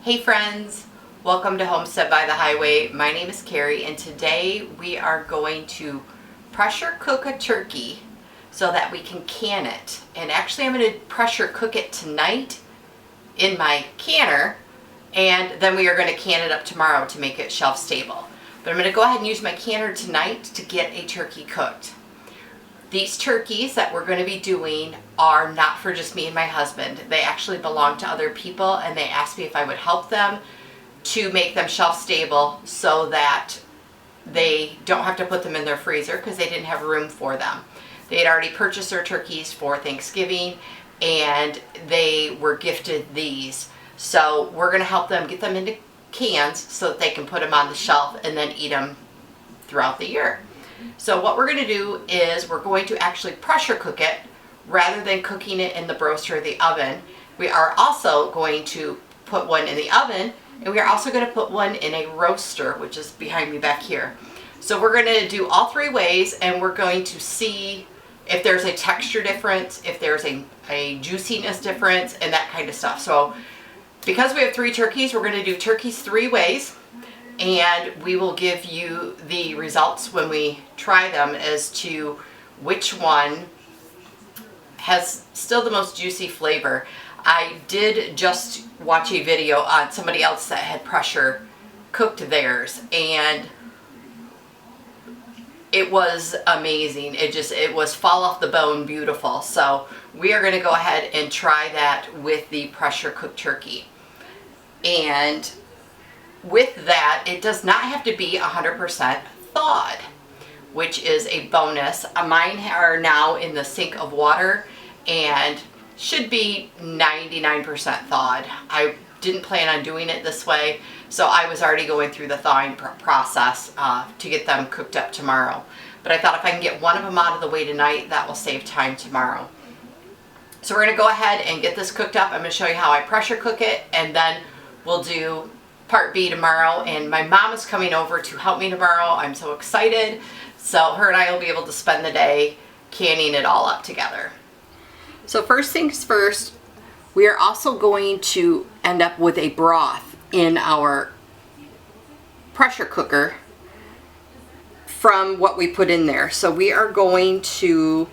Hey friends, welcome to Homestead by the Highway. My name is Carrie and today we are going to pressure cook a turkey so that we can can it. And actually I'm going to pressure cook it tonight in my canner, and then we are going to can it up tomorrow to make it shelf stable. But I'm going to go ahead and use my canner tonight to get a turkey cooked. These turkeys that we're going to be doing are not for just me and my husband. They actually belong to other people, and they asked me if I would help them to make them shelf stable so that they don't have to put them in their freezer because they didn't have room for them. They had already purchased their turkeys for Thanksgiving and they were gifted these. So we're going to help them get them into cans so that they can put them on the shelf and then eat them throughout the year. So what we're going to do is we're going to actually pressure cook it rather than cooking it in the broaster or the oven. We are also going to put one in the oven, and we are also going to put one in a roaster, which is behind me back here. So we're going to do all three ways, and we're going to see if there's a texture difference, if there's a juiciness difference, and that kind of stuff. So because we have three turkeys, we're going to do turkeys three ways. And we will give you the results when we try them as to which one has still the most juicy flavor. I did just watch a video on somebody else that had pressure cooked theirs, and it was amazing. It was fall off the bone beautiful. So we are going to go ahead and try that with the pressure cooked turkey. And with that, it does not have to be 100% thawed, which is a bonus. Mine are now in the sink of water and should be 99% thawed. I didn't plan on doing it this way, so I was already going through the thawing process to get them cooked up tomorrow. But I thought if I can get one of them out of the way tonight, that will save time tomorrow. So we're going to go ahead and get this cooked up. I'm going to show you how I pressure cook it, and then we'll do part B tomorrow. And my mom is coming over to help me tomorrow. I'm so excited. So her and I will be able to spend the day canning it all up together. So first things first, we are also going to end up with a broth in our pressure cooker from what we put in there. So we are going to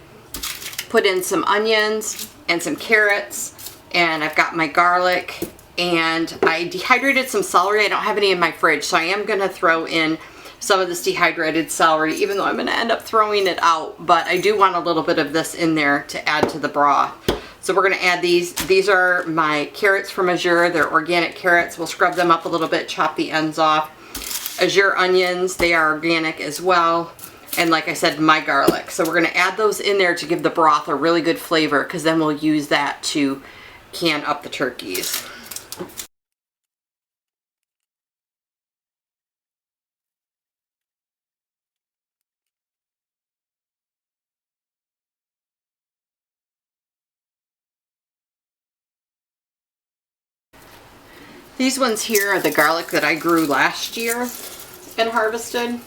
put in some onions and some carrots, and I've got my garlic, and I dehydrated some celery. I don't have any in my fridge, so I am going to throw in some of this dehydrated celery, even though I'm going to end up throwing it out. But I do want a little bit of this in there to add to the broth. So we're going to add these. These are my carrots from AZURE. They're organic carrots. We'll scrub them up a little bit, chop the ends off. AZURE onions, they are organic as well. And like I said, my garlic. So we're going to add those in there to give the broth a really good flavor, because then we'll use that to can up the turkeys. These ones here are the garlic that I grew last year and harvested,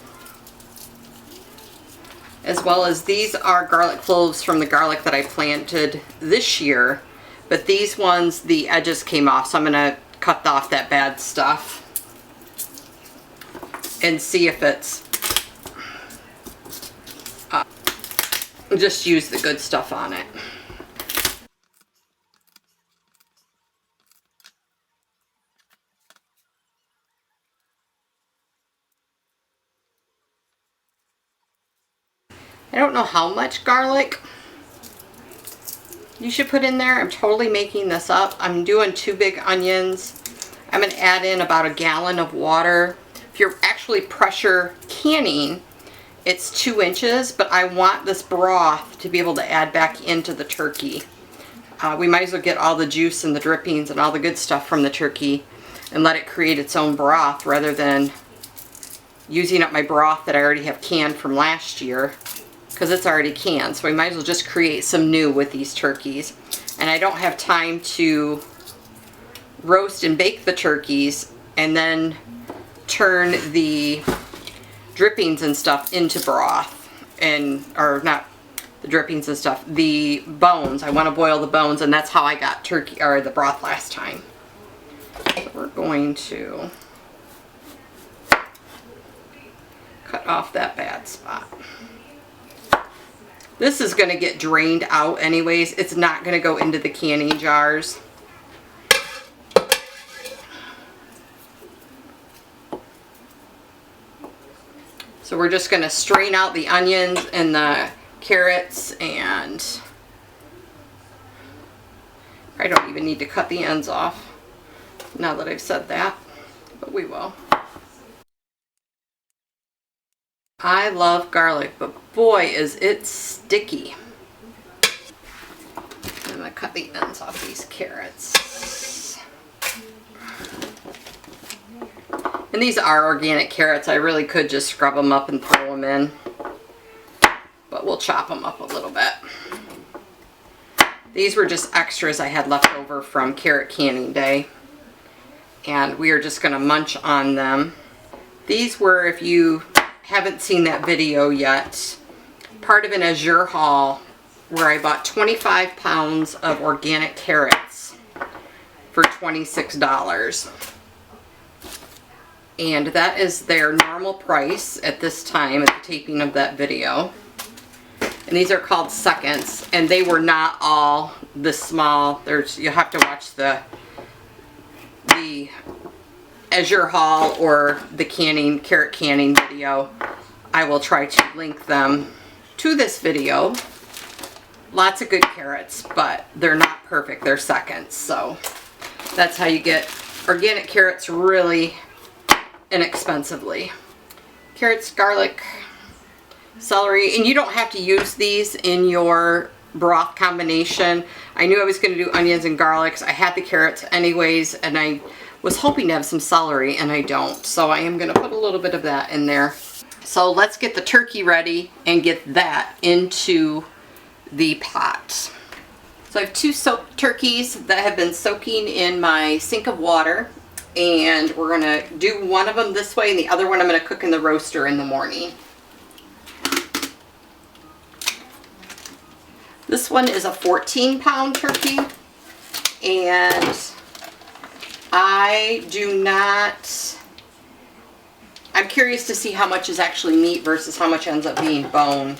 as well as these are garlic cloves from the garlic that I planted this year. But these ones, the edges came off, so I'm going to cut off that bad stuff and see if it's, just use the good stuff on it. I don't know how much garlic you should put in there. I'm totally making this up. I'm doing 2 big onions. I'm going to add in about 1 gallon of water. If you're actually pressure canning, it's 2 inches, but I want this broth to be able to add back into the turkey. We might as well get all the juice and the drippings and all the good stuff from the turkey and let it create its own broth rather than using up my broth that I already have canned from last year, because it's already canned. So we might as well just create some new with these turkeys. And I don't have time to roast and bake the turkeys and then turn the drippings and stuff into broth, and or not the drippings and stuff, the bones. I want to boil the bones, and that's how I got turkey or the broth last time. So we're going to cut off that bad spot. This is going to get drained out anyways. It's not going to go into the canning jars. So we're just going to strain out the onions and the carrots, and I don't even need to cut the ends off now that I've said that, but we will. I love garlic, but boy is it sticky. I'm going to cut the ends off these carrots. And these are organic carrots. I really could just scrub them up and throw them in, but we'll chop them up a little bit. These were just extras I had left over from carrot canning day, and we are just going to munch on them. These were, if you haven't seen that video yet, part of an AZURE haul where I bought 25 pounds of organic carrots for $26. And that is their normal price at this time at the taping of that video. And these are called seconds, and they were not all this small. You'll have to watch the AZURE haul or the carrot canning video. I will try to link them to this video. Lots of good carrots, but they're not perfect. They're seconds. So that's how you get organic carrots really inexpensively. Carrots, garlic, celery, and you don't have to use these in your broth combination. I knew I was going to do onions and garlics. I had the carrots anyways, and I was hoping to have some celery, and I don't. So I am going to put a little bit of that in there. So let's get the turkey ready and get that into the pot. So I have 2 soaked turkeys that have been soaking in my sink of water, and we're going to do one of them this way, and the other one I'm going to cook in the roaster in the morning. This one is a 14-pound turkey, and I'm curious to see how much is actually meat versus how much ends up being bone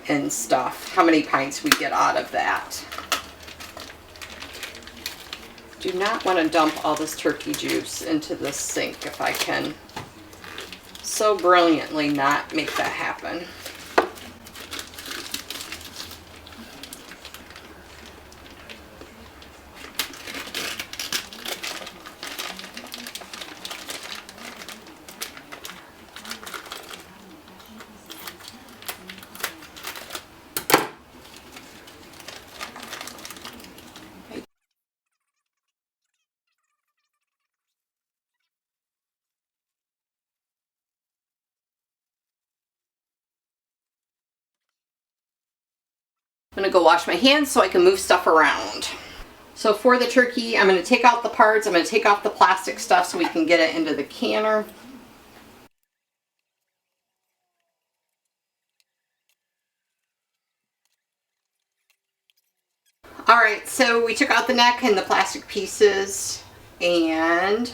and stuff. How many pints we get out of that. Do not want to dump all this turkey juice into the sink if I can so brilliantly not make that happen. I'm going to go wash my hands so I can move stuff around. So for the turkey, I'm going to take out the parts. I'm going to take off the plastic stuff so we can get it into the canner. Alright, so we took out the neck and the plastic pieces, and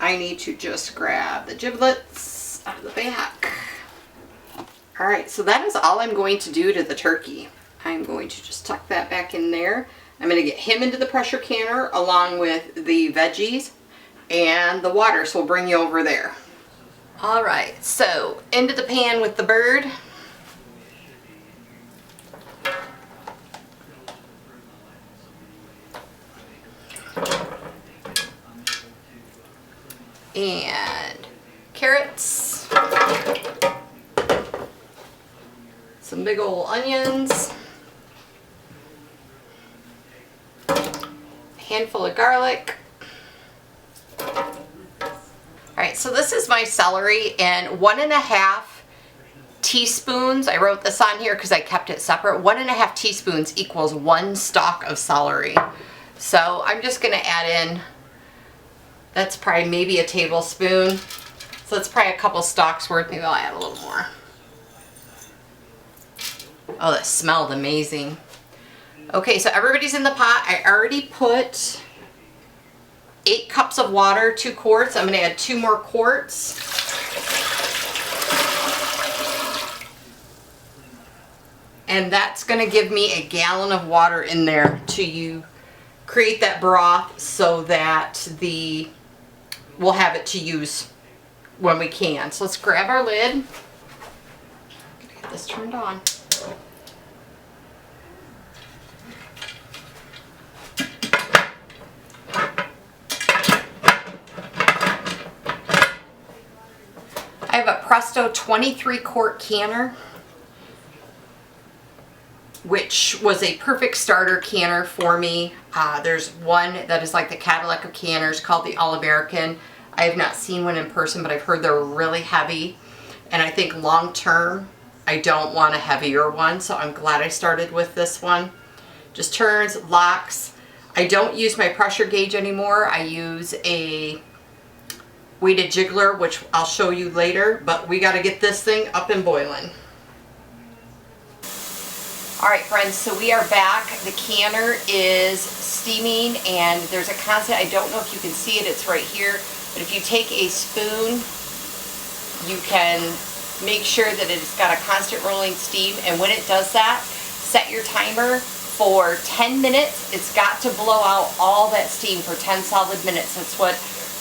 I need to just grab the giblets out of the back. Alright, so that is all I'm going to do to the turkey. I'm going to just tuck that back in there. I'm going to get him into the pressure canner along with the veggies and the water, so we'll bring you over there. Alright, so into the pan with the bird. And carrots. Some big old onions. A handful of garlic. Alright, so this is my celery, and 1.5 teaspoons, I wrote this on here because I kept it separate, 1.5 teaspoons equals 1 stalk of celery. So I'm just going to add in, that's probably maybe a tablespoon. So that's probably a couple stalks worth. Maybe I'll add a little more. Oh, that smelled amazing. Okay, so everybody's in the pot. I already put 8 cups of water, 2 quarts. I'm going to add 2 more quarts. And that's going to give me a gallon of water in there to create that broth so that we'll have it to use when we can. So let's grab our lid. Get this turned on. I have a Presto 23 quart canner, which was a perfect starter canner for me. There's one that is like the Cadillac of canners called the All-American. I have not seen one in person, but I've heard they're really heavy. And I think long term, I don't want a heavier one, so I'm glad I started with this one. Just turns, locks. I don't use my pressure gauge anymore. I use a weighted jiggler, which I'll show you later, but we got to get this thing up and boiling. All right, friends, so we are back. The canner is steaming, and there's a constant, I don't know if you can see it, it's right here, but if you take a spoon, you can make sure that it's got a constant rolling steam, and when it does that, set your timer for 10 minutes. It's got to blow out all that steam for 10 solid minutes. That's what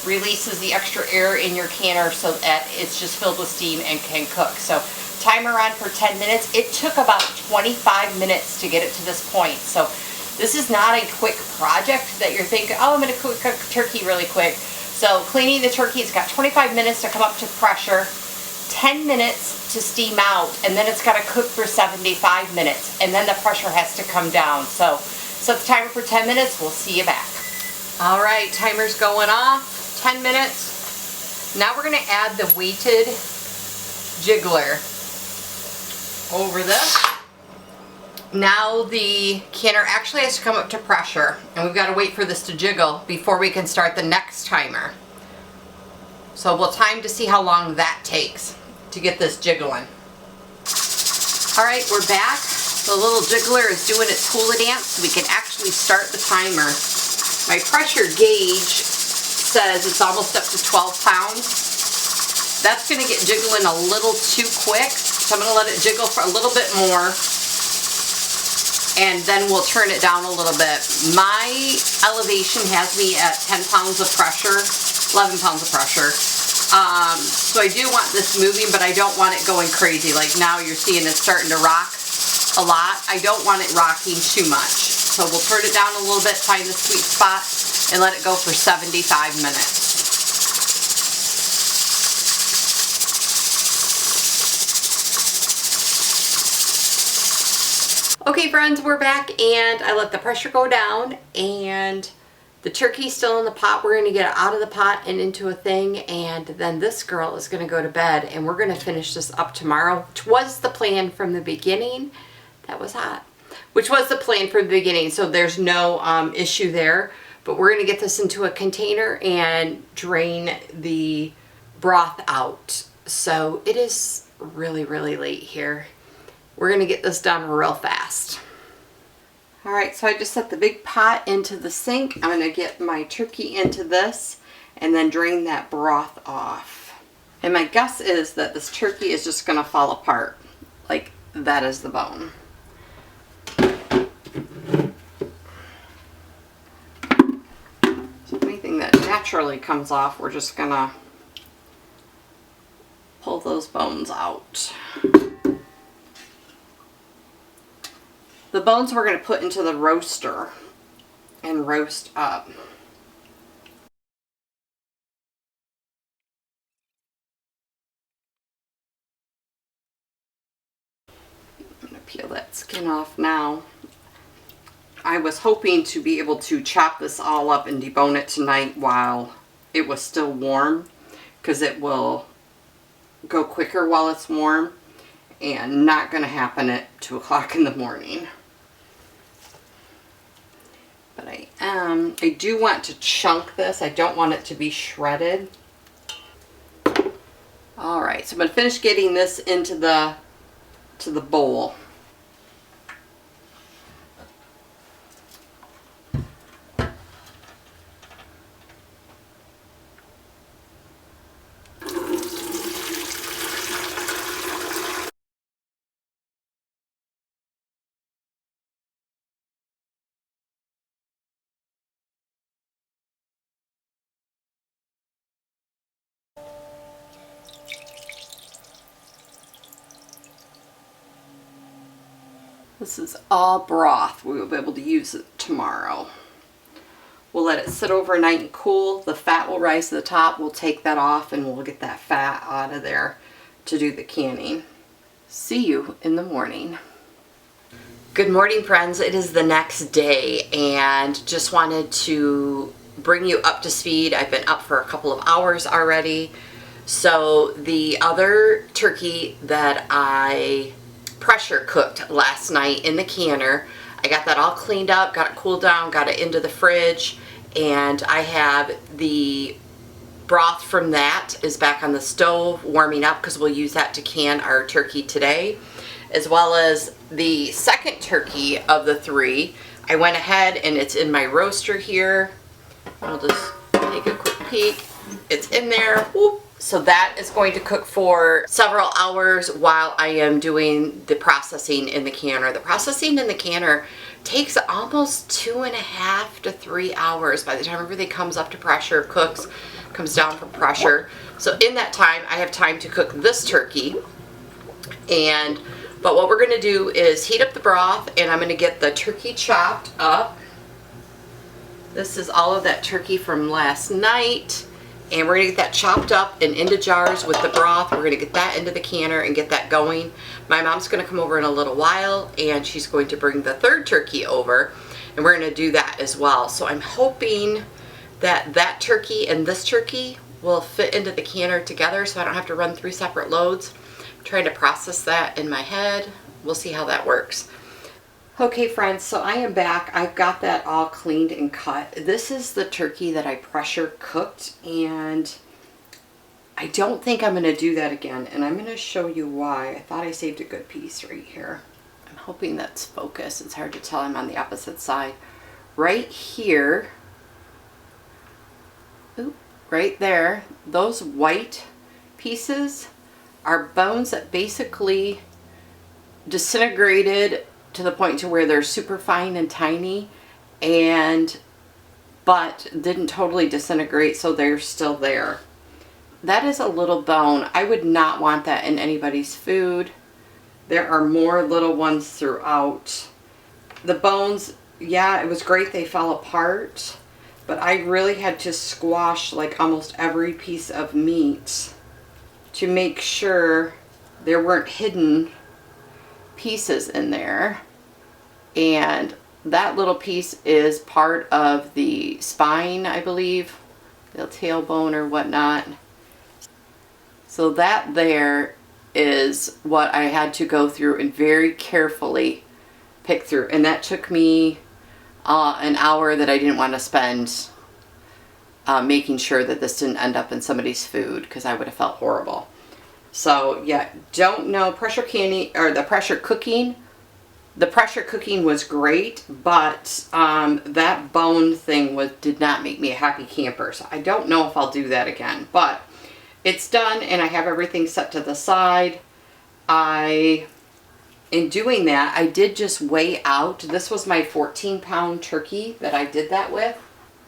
releases the extra air in your canner so that it's just filled with steam and can cook. So timer on for 10 minutes. It took about 25 minutes to get it to this point. So this is not a quick project that you're thinking, oh, I'm going to cook turkey really quick. So cleaning the turkey, it's got 25 minutes to come up to pressure, 10 minutes to steam out, and then it's got to cook for 75 minutes, and then the pressure has to come down. So set the timer for 10 minutes. We'll see you back. All right, timer's going off. 10 minutes. Now we're going to add the weighted jiggler over this. Now the canner actually has to come up to pressure, and we've got to wait for this to jiggle before we can start the next timer. So we'll time to see how long that takes to get this jiggling. All right, we're back. The little jiggler is doing its hula dance, so we can actually start the timer. My pressure gauge says it's almost up to 12 pounds. That's going to get jiggling a little too quick, so I'm going to let it jiggle for a little bit more, and then we'll turn it down a little bit. My elevation has me at 10 pounds of pressure, 11 pounds of pressure. So I do want this moving, but I don't want it going crazy. Like now you're seeing it's starting to rock a lot. I don't want it rocking too much. So we'll turn it down a little bit, find the sweet spot, and let it go for 75 minutes. Okay friends, we're back, and I let the pressure go down, and the turkey's still in the pot. We're going to get it out of the pot and into a thing, and then this girl is going to go to bed, and we're going to finish this up tomorrow, which was the plan from the beginning. That was hot. Which was the plan from the beginning, so there's no issue there. But we're going to get this into a container and drain the broth out. So it is really, really late here. We're going to get this done real fast. All right, so I just set the big pot into the sink. I'm going to get my turkey into this and then drain that broth off. And my guess is that this turkey is just going to fall apart. Like, that is the bone. So anything that naturally comes off, we're just going to pull those bones out. The bones we're going to put into the roaster and roast up. I'm going to peel that skin off now. I was hoping to be able to chop this all up and debone it tonight while it was still warm, because it will go quicker while it's warm, and not going to happen at 2 o'clock in the morning. But I do want to chunk this. I don't want it to be shredded. All right, so I'm going to finish getting this into the bowl. This is all broth. We will be able to use it tomorrow. We'll let it sit overnight and cool. The fat will rise to the top. We'll take that off and we'll get that fat out of there to do the canning. See you in the morning. Good morning, friends. It is the next day and just wanted to bring you up to speed. I've been up for a couple of hours already. So the other turkey that I pressure cooked last night in the canner, I got that all cleaned up, got it cooled down, got it into the fridge, and I have the broth from that is back on the stove warming up because we'll use that to can our turkey today, as well as the second turkey of the three. I went ahead and it's in my roaster here. I'll just take a quick peek. It's in there. Whoop. So that is going to cook for several hours while I am doing the processing in the canner. The processing in the canner takes almost 2.5 to 3 hours by the time everything comes up to pressure, cooks, comes down from pressure. So in that time, I have time to cook this turkey. But what we're going to do is heat up the broth, and I'm going to get the turkey chopped up. This is all of that turkey from last night. And we're going to get that chopped up and into jars with the broth. We're going to get that into the canner and get that going. My mom's going to come over in a little while and she's going to bring the third turkey over and we're going to do that as well. So I'm hoping that that turkey and this turkey will fit into the canner together so I don't have to run 3 separate loads. I'm trying to process that in my head. We'll see how that works. Okay, friends, so I am back. I've got that all cleaned and cut. This is the turkey that I pressure cooked, and I don't think I'm going to do that again, and I'm going to show you why. I thought I saved a good piece right here. I'm hoping that's focused. It's hard to tell. I'm on the opposite side. Right here, right there, those white pieces are bones that basically disintegrated to the point to where they're super fine and tiny, but didn't totally disintegrate, so they're still there. That is a little bone. I would not want that in anybody's food. There are more little ones throughout. The bones, yeah, it was great they fell apart, but I really had to squash like almost every piece of meat to make sure there weren't hidden pieces in there. And that little piece is part of the spine, I believe, the tailbone or whatnot. So that there is what I had to go through and very carefully pick through. And that took me an hour that I didn't want to spend making sure that this didn't end up in somebody's food because I would have felt horrible. So yeah, don't know, pressure canning or the pressure cooking. The pressure cooking was great, but that bone thing did not make me a happy camper. So I don't know if I'll do that again, but it's done and I have everything set to the side. In doing that, I did just weigh out. This was my 14-pound turkey that I did that with,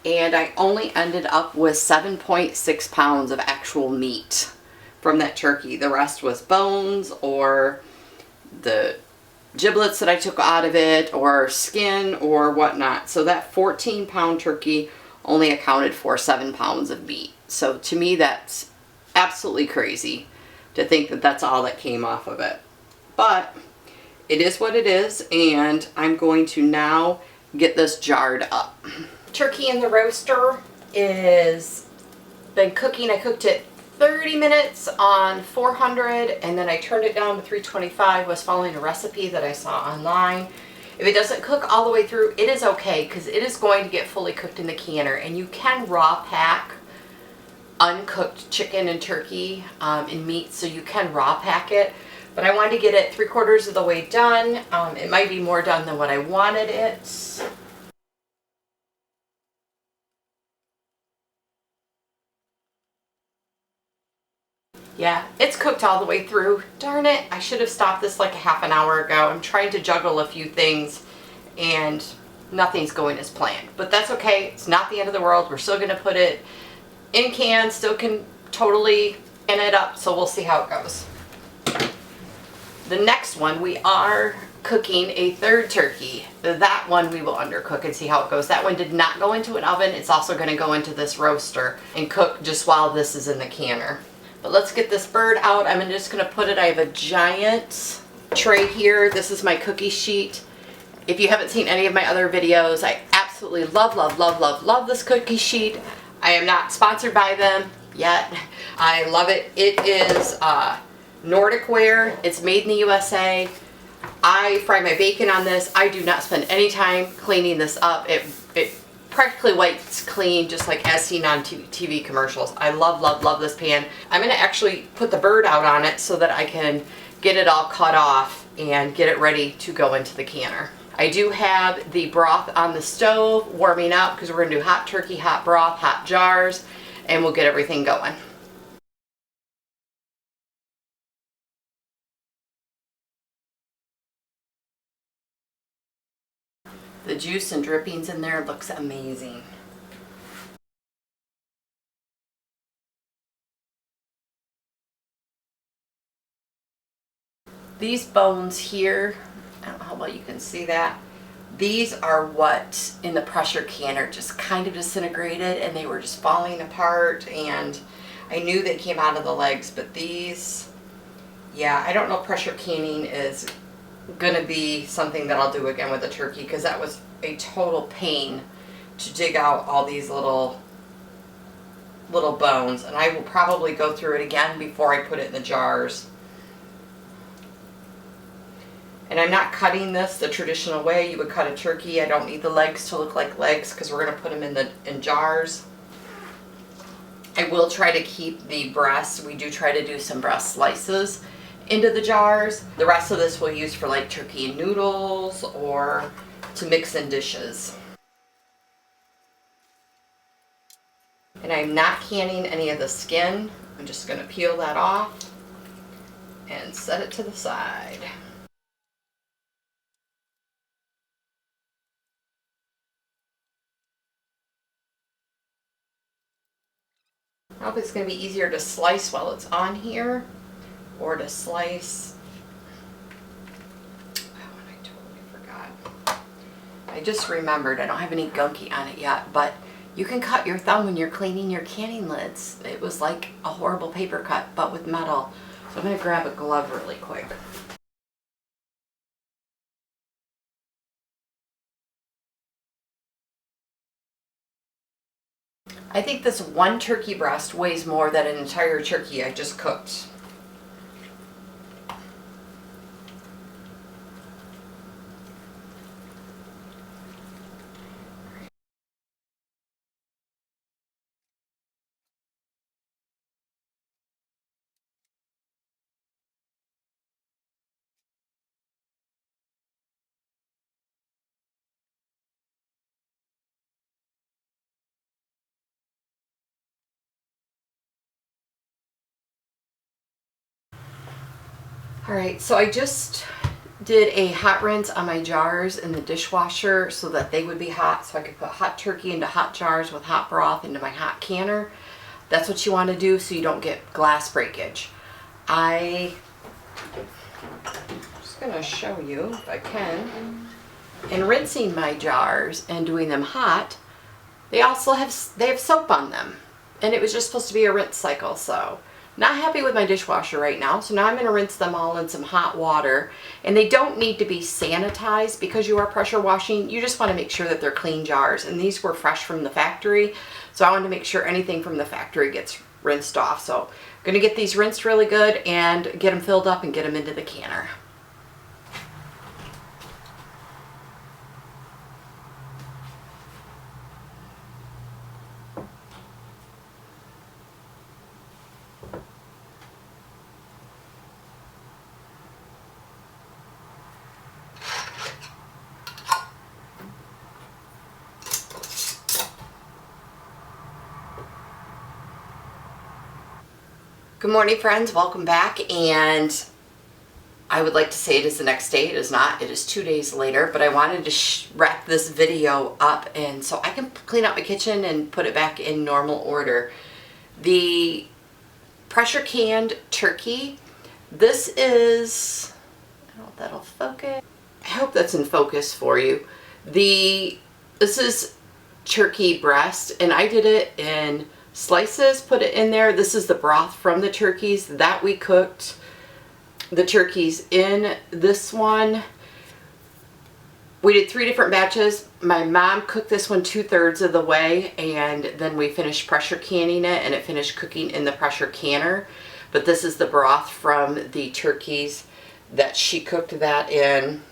and I only ended up with 7.6 pounds of actual meat from that turkey. The rest was bones or the giblets that I took out of it or skin or whatnot. So that 14-pound turkey only accounted for 7 pounds of meat. So to me, that's absolutely crazy to think that that's all that came off of it. But it is what it is, and I'm going to now get this jarred up. Turkey in the roaster is been cooking. I cooked it 30 minutes on 400 and then I turned it down to 325. Was following a recipe that I saw online. If it doesn't cook all the way through, it is okay because it is going to get fully cooked in the canner, and you can raw pack uncooked chicken and turkey and meat, so you can raw pack it, but I wanted to get it 3/4 of the way done. It might be more done than what I wanted it. Yeah, it's cooked all the way through. Darn it, I should have stopped this like a half an hour ago. I'm trying to juggle a few things and nothing's going as planned. But that's okay, it's not the end of the world. We're still gonna put it in cans, still can totally in it up, so we'll see how it goes. The next one, we are cooking a third turkey. That one we will undercook and see how it goes. That one did not go into an oven. It's also going to go into this roaster and cook just while this is in the canner. But let's get this bird out. I'm just going to put it, I have a giant tray here. This is my cookie sheet. If you haven't seen any of my other videos, I absolutely love this cookie sheet. I am not sponsored by them yet. I love it. It is Nordic ware. It's made in the USA. I fry my bacon on this. I do not spend any time cleaning this up. It practically wipes clean, just like as seen on TV commercials. I love this pan. I'm going to actually put the bird out on it so that I can get it all cut off and get it ready to go into the canner. I do have the broth on the stove warming up because we're going to do hot turkey, hot broth, hot jars, and we'll get everything going. The juice and drippings in there looks amazing. These bones here, I don't know how well you can see that. These are what in the pressure canner just kind of disintegrated and they were just falling apart, and I knew they came out of the legs, but these, yeah, I don't know if pressure canning is gonna be something that I'll do again with the turkey, because that was a total pain to dig out all these little bones, and I will probably go through it again before I put it in the jars. And I'm not cutting this the traditional way you would cut a turkey. I don't need the legs to look like legs because we're going to put them in jars. I will try to keep the breasts. We do try to do some breast slices into the jars. The rest of this we'll use for like turkey and noodles or to mix in dishes. And I'm not canning any of the skin. I'm just going to peel that off and set it to the side. I hope it's going to be easier to slice while it's on here, or to slice. Oh, and I totally forgot. I just remembered I don't have any gunky on it yet, but you can cut your thumb when you're cleaning your canning lids. It was like a horrible paper cut, but with metal. So I'm going to grab a glove really quick. I think this one turkey breast weighs more than an entire turkey I just cooked. Alright, so I just did a hot rinse on my jars in the dishwasher so that they would be hot, so I could put hot turkey into hot jars with hot broth into my hot canner. That's what you want to do so you don't get glass breakage. I'm just going to show you if I can. In rinsing my jars and doing them hot, they have soap on them, and it was just supposed to be a rinse cycle, so not happy with my dishwasher right now, so now I'm going to rinse them all in some hot water. And they don't need to be sanitized because you are pressure washing. You just want to make sure that they're clean jars. And these were fresh from the factory, so I wanted to make sure anything from the factory gets rinsed off. So I'm going to get these rinsed really good and get them filled up and get them into the canner. Good morning, friends. Welcome back. And I would like to say it is the next day. It is not. It is 2 days later, but I wanted to wrap this video up and so I can clean up my kitchen and put it back in normal order. The pressure canned turkey. This is, I don't know if that'll focus. I hope that's in focus for you. This is turkey breast, and I did it in slices, put it in there. This is the broth from the turkeys that we cooked the turkeys in. This one, we did 3 different batches. My mom cooked this one 2/3 of the way, and then we finished pressure canning it, and it finished cooking in the pressure canner. But this is the broth from the turkeys that she cooked that in.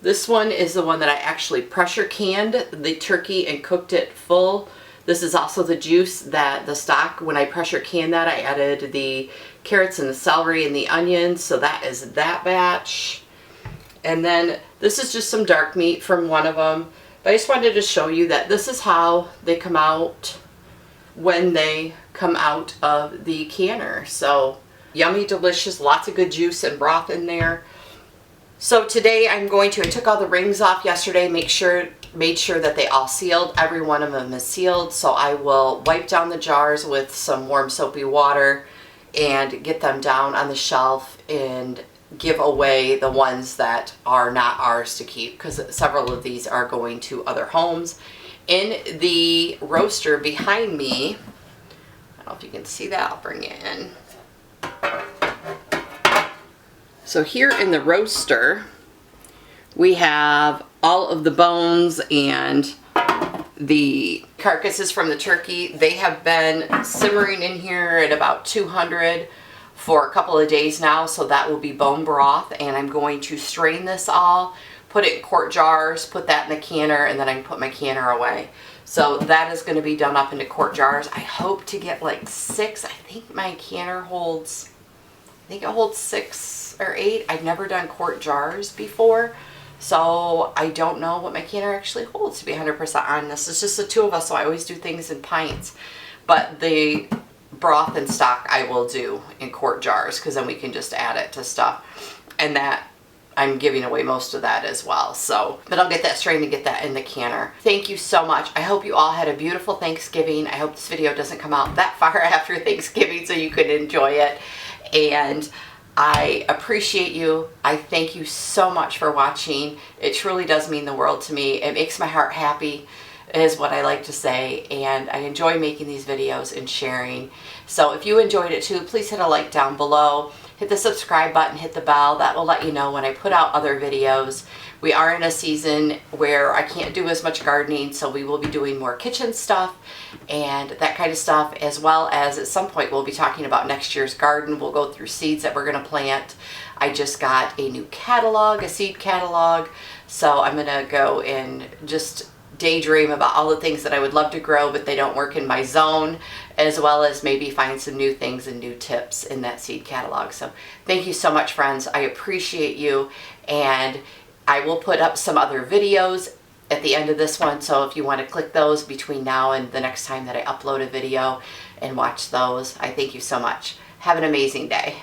This one is the one that I actually pressure canned the turkey and cooked it full. This is also the juice that the stock, when I pressure canned that, I added the carrots and the celery and the onions. So that is that batch. And then this is just some dark meat from one of them. But I just wanted to show you that this is how they come out when they come out of the canner. So yummy, delicious, lots of good juice and broth in there. So today I took all the rings off yesterday, made sure that they all sealed. Every one of them is sealed. So I will wipe down the jars with some warm soapy water and get them down on the shelf and give away the ones that are not ours to keep, because several of these are going to other homes. In the roaster behind me, I don't know if you can see that, I'll bring it in. So here in the roaster, we have all of the bones and the carcasses from the turkey. They have been simmering in here at about 200 for a couple of days now, so that will be bone broth, and I'm going to strain this all, put it in quart jars, put that in the canner, and then I can put my canner away. So that is going to be done up into quart jars. I hope to get like 6. I think my canner holds, I think it holds 6 or 8. I've never done quart jars before, so I don't know what my canner actually holds, to be 100% honest. It's just the 2 of us, so I always do things in pints. But the broth and stock I will do in quart jars, because then we can just add it to stuff. And that, I'm giving away most of that as well. So, but I'll get that strained and get that in the canner. Thank you so much. I hope you all had a beautiful Thanksgiving. I hope this video doesn't come out that far after Thanksgiving so you can enjoy it. And I appreciate you. I thank you so much for watching. It truly does mean the world to me. It makes my heart happy, is what I like to say, and I enjoy making these videos and sharing. So if you enjoyed it too, please hit a like down below, hit the subscribe button, hit the bell. That will let you know when I put out other videos. We are in a season where I can't do as much gardening, so we will be doing more kitchen stuff and that kind of stuff, as well as at some point we'll be talking about next year's garden. We'll go through seeds that we're going to plant. I just got a new catalog, a seed catalog, so I'm going to go and just daydream about all the things that I would love to grow but they don't work in my zone, as well as maybe find some new things and new tips in that seed catalog. So thank you so much, friends. I appreciate you, and I will put up some other videos at the end of this one, so if you want to click those between now and the next time that I upload a video and watch those. I thank you so much. Have an amazing day.